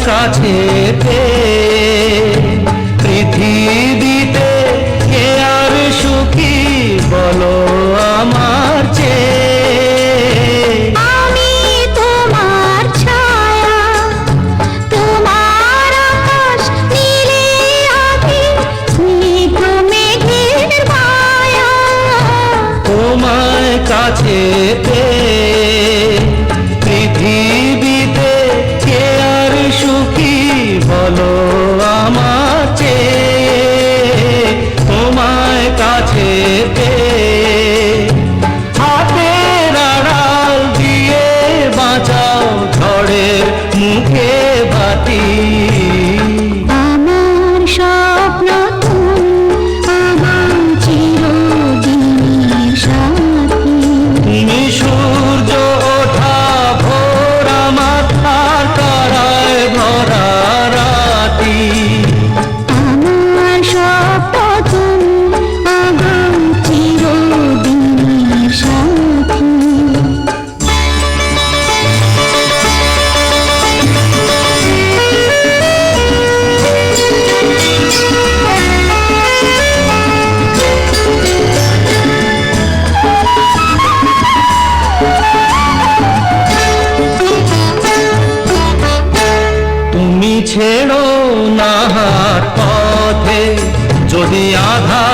কাছে পৃথিবীতে কে আর সুখী বলো আমার চেয়ে। আমি তোমার ছায়া, তোমার আকাশ নীলে আভি, স্নিগ্ধ মেঘের মায়া। তোমায় কাছে পৃথিবীতে কে আর সুখী বলো আমার চেয়ে। তোমায় কাছে হাতের আড়াল দিয়ে বাঁচাও ঝড়ের মুখে বাতি। আমার স্বপ্ন তুমি, আমার চিরদিনের সাথী। তুমি সূর্য ওঠা ভোর আমার তার তারায় ভরা রাতি। আমার স্বপ্ন তুমি, আমার চিরদিনের সাথী। তুমি ছেড়ো না হাত পথে যদি আধা